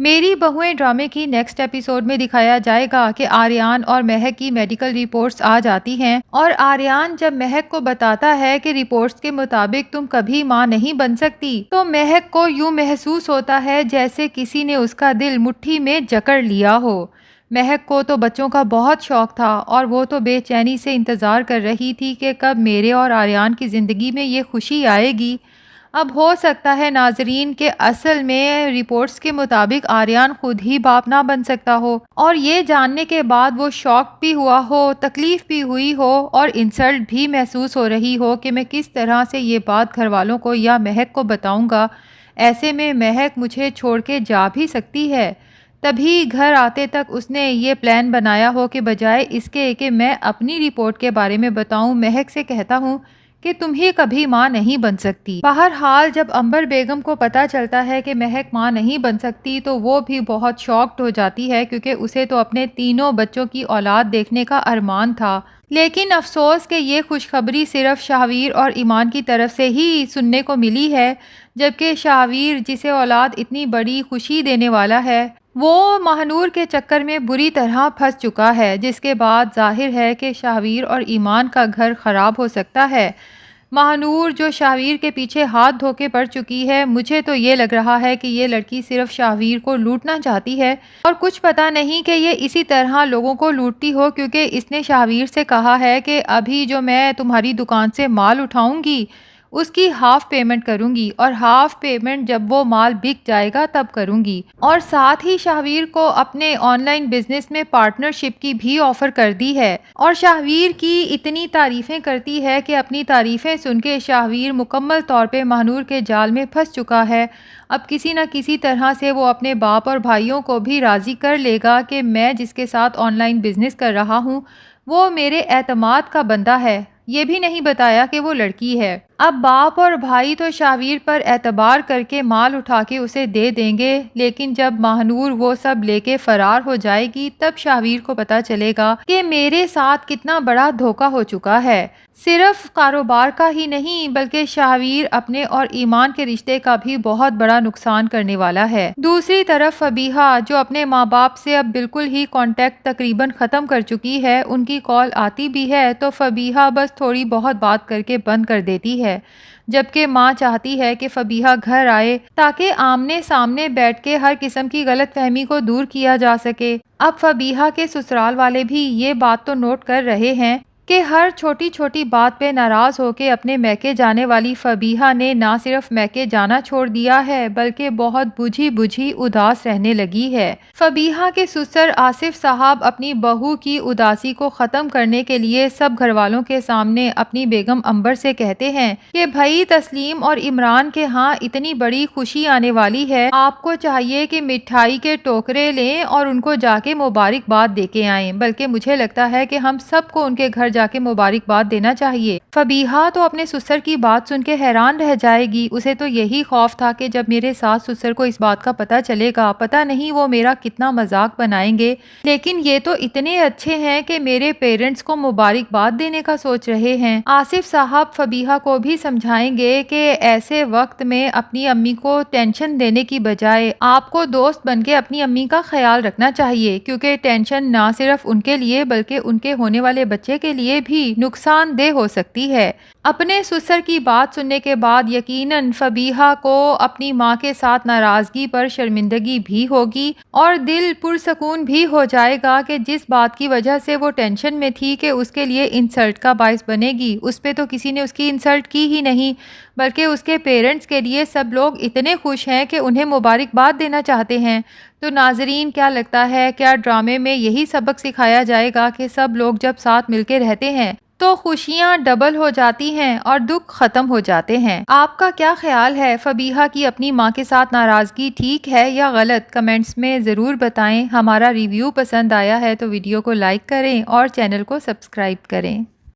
میری بہوئیں ڈرامے کی نیکسٹ ایپیسوڈ میں دکھایا جائے گا کہ آریان اور مہک کی میڈیکل رپورٹس آ جاتی ہیں اور آریان جب مہک کو بتاتا ہے کہ رپورٹس کے مطابق تم کبھی ماں نہیں بن سکتی تو مہک کو یوں محسوس ہوتا ہے جیسے کسی نے اس کا دل مٹھی میں جکڑ لیا ہو۔ مہک کو تو بچوں کا بہت شوق تھا اور وہ تو بے چینی سے انتظار کر رہی تھی کہ کب میرے اور آریان کی زندگی میں یہ خوشی آئے گی۔ اب ہو سکتا ہے ناظرین کہ اصل میں رپورٹس کے مطابق آریان خود ہی باپ نہ بن سکتا ہو اور یہ جاننے کے بعد وہ شاک بھی ہوا ہو، تکلیف بھی ہوئی ہو اور انسلٹ بھی محسوس ہو رہی ہو کہ میں کس طرح سے یہ بات گھر والوں کو یا مہک کو بتاؤں گا۔ ایسے میں مہک مجھے چھوڑ کے جا بھی سکتی ہے۔ تبھی گھر آتے تک اس نے یہ پلان بنایا ہو کہ بجائے اس کے کہ میں اپنی رپورٹ کے بارے میں بتاؤں، مہک سے کہتا ہوں کہ تم ہی کبھی ماں نہیں بن سکتی۔ بہرحال جب عنبر بیگم کو پتہ چلتا ہے کہ مہک ماں نہیں بن سکتی تو وہ بھی بہت شاکڈ ہو جاتی ہے کیونکہ اسے تو اپنے تینوں بچوں کی اولاد دیکھنے کا ارمان تھا۔ لیکن افسوس کہ یہ خوشخبری صرف شاہویر اور ایمان کی طرف سے ہی سننے کو ملی ہے، جبکہ شاہویر جسے اولاد اتنی بڑی خوشی دینے والا ہے وہ ماہنور کے چکر میں بری طرح پھنس چکا ہے، جس کے بعد ظاہر ہے کہ شاہویر اور ایمان کا گھر خراب ہو سکتا ہے۔ ماہنور جو شاہویر کے پیچھے ہاتھ دھو کے پڑ چکی ہے، مجھے تو یہ لگ رہا ہے کہ یہ لڑکی صرف شاہویر کو لوٹنا چاہتی ہے اور کچھ پتہ نہیں کہ یہ اسی طرح لوگوں کو لوٹتی ہو، کیونکہ اس نے شاہویر سے کہا ہے کہ ابھی جو میں تمہاری دکان سے مال اٹھاؤں گی اس کی ہاف پیمنٹ کروں گی اور ہاف پیمنٹ جب وہ مال بک جائے گا تب کروں گی، اور ساتھ ہی شاہویر کو اپنے آن لائن بزنس میں پارٹنرشپ کی بھی آفر کر دی ہے۔ اور شاہویر کی اتنی تعریفیں کرتی ہے کہ اپنی تعریفیں سن کے شاہویر مکمل طور پہ ماہنور کے جال میں پھنس چکا ہے۔ اب کسی نہ کسی طرح سے وہ اپنے باپ اور بھائیوں کو بھی راضی کر لے گا کہ میں جس کے ساتھ آن لائن بزنس کر رہا ہوں وہ میرے اعتماد کا بندہ ہے۔ یہ بھی نہیں بتایا کہ وہ لڑکی ہے۔ اب باپ اور بھائی تو شاہویر پر اعتبار کر کے مال اٹھا کے اسے دے دیں گے، لیکن جب ماہنور وہ سب لے کے فرار ہو جائے گی تب شاہویر کو پتہ چلے گا کہ میرے ساتھ کتنا بڑا دھوکہ ہو چکا ہے۔ صرف کاروبار کا ہی نہیں بلکہ شاہویر اپنے اور ایمان کے رشتے کا بھی بہت بڑا نقصان کرنے والا ہے۔ دوسری طرف فبیہا جو اپنے ماں باپ سے اب بالکل ہی کانٹیکٹ تقریباً ختم کر چکی ہے، ان کی کال آتی بھی ہے تو فبیہا بس تھوڑی بہت بات کر کے بند کر دیتی ہے، جبکہ ماں چاہتی ہے کہ فبیہا گھر آئے تاکہ آمنے سامنے بیٹھ کے ہر قسم کی غلط فہمی کو دور کیا جا سکے۔ اب فبیہا کے سسرال والے بھی یہ بات تو نوٹ کر رہے ہیں کہ ہر چھوٹی چھوٹی بات پہ ناراض ہو کے اپنے میکے جانے والی فبیہا نے نہ صرف میکے جانا چھوڑ دیا ہے بلکہ بہت بجھی بجھی اداس رہنے لگی ہے۔ فبیہا کے سسر آصف صاحب اپنی بہو کی اداسی کو ختم کرنے کے لیے سب گھر والوں کے سامنے اپنی بیگم عنبر سے کہتے ہیں کہ بھائی تسلیم اور عمران کے ہاں اتنی بڑی خوشی آنے والی ہے، آپ کو چاہیے کہ مٹھائی کے ٹوکرے لیں اور ان کو جا کے مبارکباد دے کے آئیں، بلکہ مجھے لگتا ہے کہ ہم سب کو ان کے گھر جا کے مبارکباد دینا چاہیے۔ فبیہا تو اپنے سسر کی بات سن کے حیران رہ جائے گی، اسے تو یہی خوف تھا کہ جب میرے ساس سسر کو اس بات کا پتہ چلے گا پتہ نہیں وہ میرا کتنا مذاق بنائیں گے، لیکن یہ تو اتنے اچھے ہیں کہ میرے پیرنٹس کو مبارکباد دینے کا سوچ رہے ہیں۔ آصف صاحب فبیہا کو بھی سمجھائیں گے کہ ایسے وقت میں اپنی امی کو ٹینشن دینے کی بجائے آپ کو دوست بن کے اپنی امی کا خیال رکھنا چاہیے، کیونکہ ٹینشن نہ صرف ان کے لیے بلکہ ان کے ہونے والے بچے کے لیے بھی نقصان دہ ہو سکتی ہے۔ اپنے سسر کی بات سننے کے بعد یقیناً فبیہا کو اپنی ماں کے ساتھ ناراضگی پر شرمندگی بھی ہوگی اور دل پرسکون بھی ہو جائے گا کہ جس بات کی وجہ سے وہ ٹینشن میں تھی کہ اس کے لیے انسلٹ کا باعث بنے گی، اس پہ تو کسی نے اس کی انسلٹ کی ہی نہیں، بلکہ اس کے پیرنٹس کے لیے سب لوگ اتنے خوش ہیں کہ انہیں مبارکباد دینا چاہتے ہیں۔ تو ناظرین کیا لگتا ہے، کیا ڈرامے میں یہی سبق سکھایا جائے گا کہ سب لوگ جب ساتھ مل کے رہتے ہیں تو خوشیاں ڈبل ہو جاتی ہیں اور دکھ ختم ہو جاتے ہیں؟ آپ کا کیا خیال ہے؟ فبیہا کی اپنی ماں کے ساتھ ناراضگی ٹھیک ہے یا غلط؟ کمنٹس میں ضرور بتائیں۔ ہمارا ریویو پسند آیا ہے تو ویڈیو کو لائک کریں اور چینل کو سبسکرائب کریں۔